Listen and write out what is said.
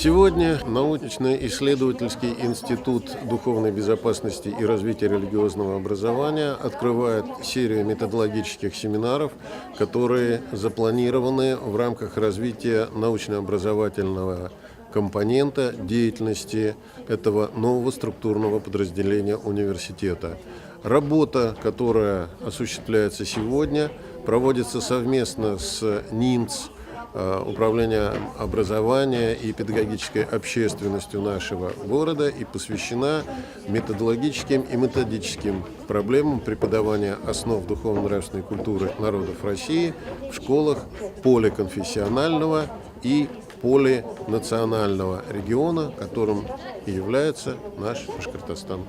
Сегодня научно-исследовательский институт духовной безопасности и развития религиозного образования открывает серию методологических семинаров, которые запланированы в рамках развития научно-образовательного компонента деятельности этого нового структурного подразделения университета. Работа, которая осуществляется сегодня, проводится совместно с НИНЦ, Управление образования и педагогической общественностью нашего города, и посвящена методологическим и методическим проблемам преподавания основ духовно-нравственной культуры народов России в школах поликонфессионального и полинационального региона, которым и является наш Башкортостан.